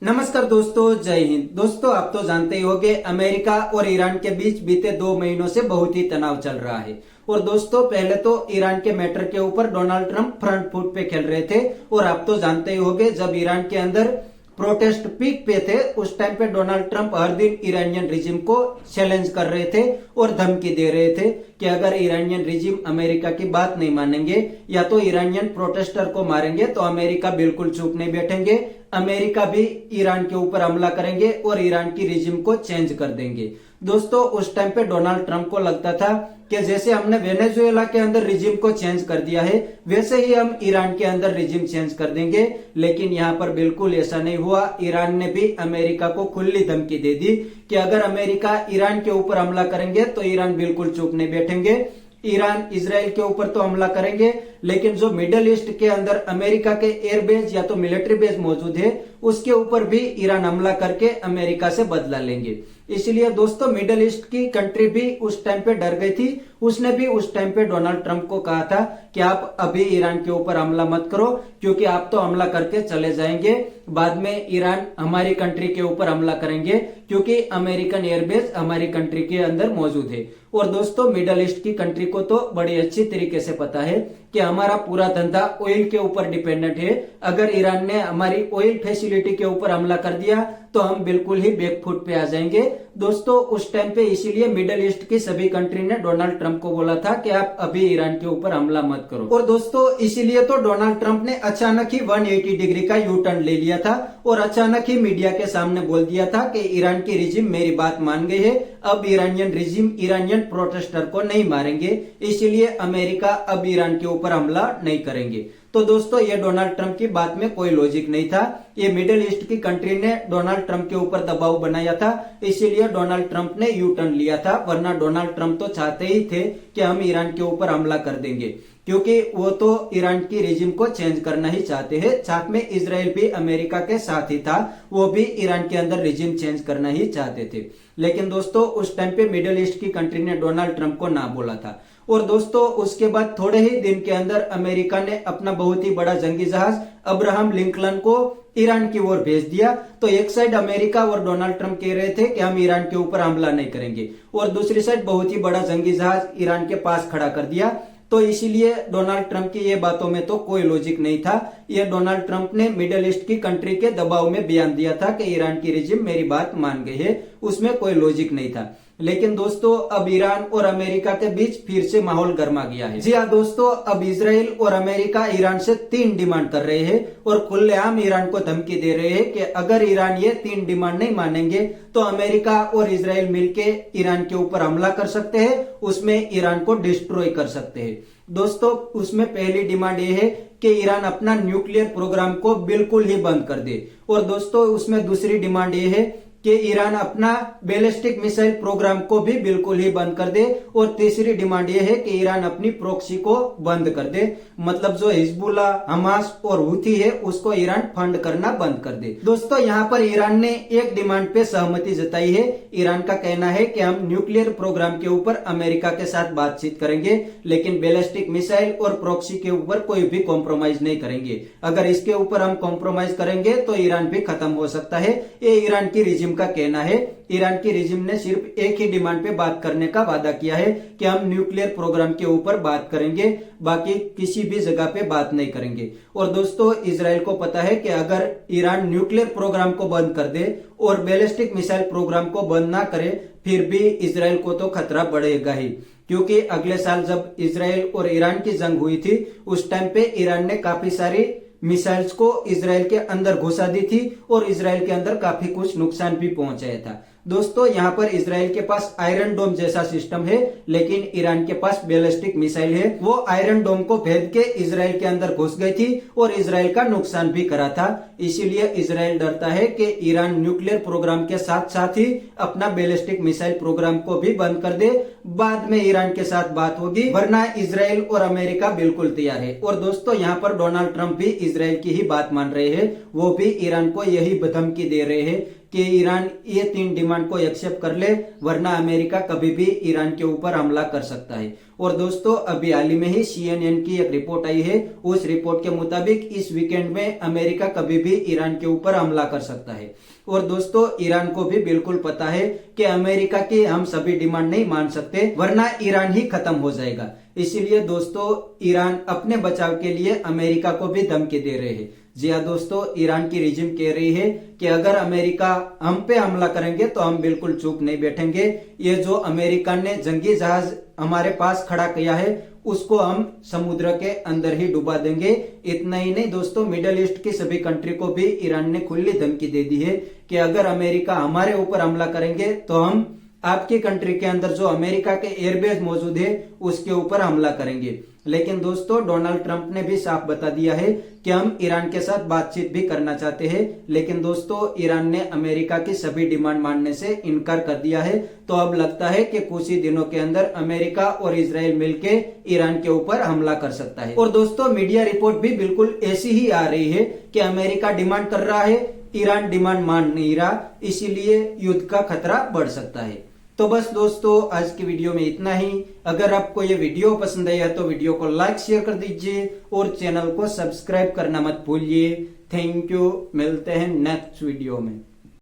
नमस्कार दोस्तों, जय हिंद। दोस्तों, आप तो जानते ही होंगे अमेरिका और ईरान के बीच बीते 2 महीनों से बहुत ही तनाव चल रहा है। और दोस्तों, पहले तो ईरान के मैटर के ऊपर डोनाल्ड ट्रंप फ्रंट फुट पे खेल रहे थे। और आप तो जानते ही होंगे जब ईरान के अंदर प्रोटेस्ट पीक पे थे उस टाइम पे डोनाल्ड ट्रंप हर दिन ईरानियन रिजिम को चैलेंज कर रहे थे और धमकी दे रहे थे कि अगर ईरानियन रिजिम अमेरिका की बात नहीं मानेंगे या तो ईरानियन प्रोटेस्टर को मारेंगे तो अमेरिका बिल्कुल चुप नहीं बैठेंगे। अमेरिका भी ईरान के ऊपर हमला करेंगे और ईरान की रिजिम को चेंज कर देंगे। दोस्तों, उस टाइम पे डोनाल्ड ट्रंप को लगता था कि जैसे हमने वेनेजुएला के अंदर रिजिम को चेंज कर दिया है वैसे ही हम ईरान के अंदर रिजिम चेंज कर देंगे। लेकिन यहाँ पर बिल्कुल ऐसा नहीं हुआ। ईरान ने भी अमेरिका को खुली धमकी दे दी कि अगर अमेरिका ईरान के ऊपर हमला करेंगे तो ईरान बिल्कुल चुप नहीं बैठेंगे। ईरान इजराइल के ऊपर तो हमला करेंगे, लेकिन जो मिडिल ईस्ट के अंदर अमेरिका के एयरबेस या तो मिलिट्री बेस मौजूद है उसके ऊपर भी ईरान हमला करके अमेरिका से बदला लेंगे। इसलिए दोस्तों, मिडिल ईस्ट की कंट्री भी उस टाइम पे डर गई थी। उसने भी उस टाइम पे डोनाल्ड ट्रंप को कहा था कि आप अभी ईरान के ऊपर हमला मत करो, क्योंकि आप तो हमला करके चले जाएंगे, बाद में ईरान हमारी कंट्री के ऊपर हमला करेंगे, क्योंकि अमेरिकन एयरबेस हमारी कंट्री के अंदर मौजूद है। और दोस्तों, मिडिल ईस्ट की कंट्री को तो बड़ी अच्छी तरीके से पता है कि हमारा पूरा धंधा ऑयल के ऊपर डिपेंडेंट है। अगर ईरान ने हमारी ऑयल फैसिलिटी के ऊपर हमला कर दिया तो हम बिल्कुल ही बैकफुट पे आ जाएंगे। दोस्तों, उस टाइम पे इसीलिए मिडिल ईस्ट की सभी कंट्री ने डोनाल्ड ट्रंप को बोला था कि आप अभी ईरान के ऊपर हमला मत करो। और दोस्तों, इसीलिए तो डोनाल्ड ट्रंप ने अचानक ही 180 डिग्री का यू टर्न ले लिया था और अचानक ही मीडिया के सामने बोल दिया था कि ईरान की रिजिम मेरी बात मान गई है, अब ईरानियन रिजिम ईरानियन प्रोटेस्टर को नहीं मारेंगे, इसीलिए अमेरिका अब ईरान के ऊपर हमला नहीं करेंगे। तो दोस्तों, ये डोनाल्ड ट्रंप की बात में कोई लॉजिक नहीं था। ये मिडिल ईस्ट की कंट्री ने डोनाल्ड ट्रंप के ऊपर दबाव बनाया था, इसीलिए डोनाल्ड ट्रंप ने यू टर्न लिया था। वरना डोनाल्ड ट्रंप तो चाहते ही थे कि हम ईरान के ऊपर हमला कर देंगे, क्योंकि वो तो ईरान की रिजिम को चेंज करना ही चाहते हैं। साथ में इजराइल भी अमेरिका के साथ ही था, वो भी ईरान के अंदर रिजिम चेंज करना ही चाहते थे। लेकिन दोस्तों, उस टाइम पे मिडिल ईस्ट की कंट्री ने डोनाल्ड ट्रंप को ना बोला था। और दोस्तों, उसके बाद थोड़े ही दिन के अंदर अमेरिका ने अपना बहुत ही बड़ा जंगी जहाज अब्राहम लिंकन को ईरान की ओर भेज दिया। तो एक साइड अमेरिका और डोनाल्ड ट्रंप कह रहे थे कि हम ईरान के ऊपर हमला नहीं करेंगे, और दूसरी साइड बहुत ही बड़ा जंगी जहाज ईरान के पास खड़ा कर दिया। तो इसीलिए डोनाल्ड ट्रंप की ये बातों में तो कोई लॉजिक नहीं था। ये डोनाल्ड ट्रंप ने मिडिल ईस्ट की कंट्री के दबाव में बयान दिया था कि ईरान की रिजिम मेरी बात मान गई है, उसमें कोई लॉजिक नहीं था। लेकिन दोस्तों, अब ईरान और अमेरिका के बीच फिर से माहौल गर्मा गया है। जी हाँ दोस्तों, अब इजराइल और अमेरिका ईरान से 3 डिमांड कर रहे हैं और खुलेआम ईरान को धमकी दे रहे हैं कि अगर ईरान ये 3 डिमांड नहीं मानेंगे तो अमेरिका और इजराइल मिलके ईरान के ऊपर हमला कर सकते हैं, उसमें ईरान को डिस्ट्रॉय कर सकते हैं। दोस्तों, उसमें पहली डिमांड ये है कि ईरान अपना न्यूक्लियर प्रोग्राम को बिल्कुल ही बंद कर दे। और दोस्तों, उसमें दूसरी डिमांड ये है कि ईरान अपना बैलिस्टिक मिसाइल प्रोग्राम को भी बिल्कुल ही बंद कर दे। और तीसरी डिमांड यह है कि ईरान अपनी प्रॉक्सी को बंद कर दे, मतलब जो हिजबुल्ला, हमास और हुथी है उसको ईरान फंड करना बंद कर दे। दोस्तों, यहाँ पर ईरान ने एक डिमांड पे सहमति जताई है। ईरान का कहना है कि हम न्यूक्लियर प्रोग्राम के ऊपर अमेरिका के साथ बातचीत करेंगे, लेकिन बैलिस्टिक मिसाइल और प्रॉक्सी के ऊपर कोई भी कॉम्प्रोमाइज नहीं करेंगे। अगर इसके ऊपर हम कॉम्प्रोमाइज करेंगे तो ईरान भी खत्म हो सकता है, ये ईरान की रिजिम का कहना है। ईरान की रिजिम ने सिर्फ एक ही डिमांड पे बात करने का वादा किया है कि हम न्यूक्लियर प्रोग्राम के ऊपर बात करेंगे, बाकी किसी भी जगह पे बात नहीं करेंगे। और दोस्तों, इजराइल को पता है कि अगर ईरान न्यूक्लियर प्रोग्राम को बंद कर दे और बैलिस्टिक मिसाइल प्रोग्राम को बंद ना करे फिर भी इजराइल को तो खतरा बढ़ेगा ही, क्योंकि अगले साल जब इजराइल और ईरान की जंग हुई थी उस टाइम पे ईरान ने काफी सारी मिसाइल्स को इजराइल के अंदर घुसा दी थी और इजराइल के अंदर काफी कुछ नुकसान भी पहुंचाया था। दोस्तों, यहाँ पर इजराइल के पास आयरन डोम जैसा सिस्टम है, लेकिन ईरान के पास बैलिस्टिक मिसाइल है। वो आयरन डोम को भेद के इजराइल के अंदर घुस गई थी और इजराइल का नुकसान भी करा था। इसीलिए इजराइल डरता है कि ईरान न्यूक्लियर प्रोग्राम के साथ साथ ही अपना बैलिस्टिक मिसाइल प्रोग्राम को भी बंद कर दे, बाद में ईरान के साथ बात होगी, वरना इजराइल और अमेरिका बिल्कुल तैयार है। और दोस्तों, यहाँ पर डोनाल्ड ट्रंप भी इजराइल की ही बात मान रहे हैं, वो भी ईरान को यही धमकी दे रहे हैं कि ईरान ये 3 डिमांड को एक्सेप्ट कर ले, वरना अमेरिका कभी भी ईरान के ऊपर हमला कर सकता है। और दोस्तों अभी हाल ही में ही CNN की एक रिपोर्ट आई है, उस रिपोर्ट के मुताबिक इस वीकेंड में अमेरिका कभी भी ईरान के ऊपर हमला कर सकता है। और दोस्तों ईरान को भी बिल्कुल पता है कि अमेरिका की हम सभी डिमांड नहीं मान सकते, वरना ईरान ही खत्म हो जाएगा। इसीलिए दोस्तों ईरान अपने बचाव के लिए अमेरिका को भी धमकी दे रहे हैं। जी हाँ दोस्तों, ईरान की रिजिम कह रही है कि अगर अमेरिका हम पे हमला करेंगे तो हम बिल्कुल चुप नहीं बैठेंगे। ये जो अमेरिका ने जंगी जहाज हमारे पास खड़ा किया है उसको हम समुद्र के अंदर ही डुबा देंगे। इतना ही नहीं दोस्तों, मिडिल ईस्ट की सभी कंट्री को भी ईरान ने खुली धमकी दे दी है कि अगर अमेरिका हमारे ऊपर हमला करेंगे तो हम आपकी कंट्री के अंदर जो अमेरिका के एयरबेस मौजूद है उसके ऊपर हमला करेंगे। लेकिन दोस्तों डोनाल्ड ट्रंप ने भी साफ बता दिया है कि हम ईरान के साथ बातचीत भी करना चाहते हैं, लेकिन दोस्तों ईरान ने अमेरिका की सभी डिमांड मानने से इनकार कर दिया है। तो अब लगता है कि कुछ ही दिनों के अंदर अमेरिका और इजराइल मिलके ईरान के ऊपर हमला कर सकता है। और दोस्तों मीडिया रिपोर्ट भी बिल्कुल ऐसी ही आ रही है कि अमेरिका डिमांड कर रहा है, ईरान डिमांड मान नहीं रहा, इसीलिए युद्ध का खतरा बढ़ सकता है। तो बस दोस्तों आज की वीडियो में इतना ही। अगर आपको ये वीडियो पसंद आया तो वीडियो को लाइक शेयर कर दीजिए और चैनल को सब्सक्राइब करना मत भूलिए। थैंक यू, मिलते हैं नेक्स्ट वीडियो में।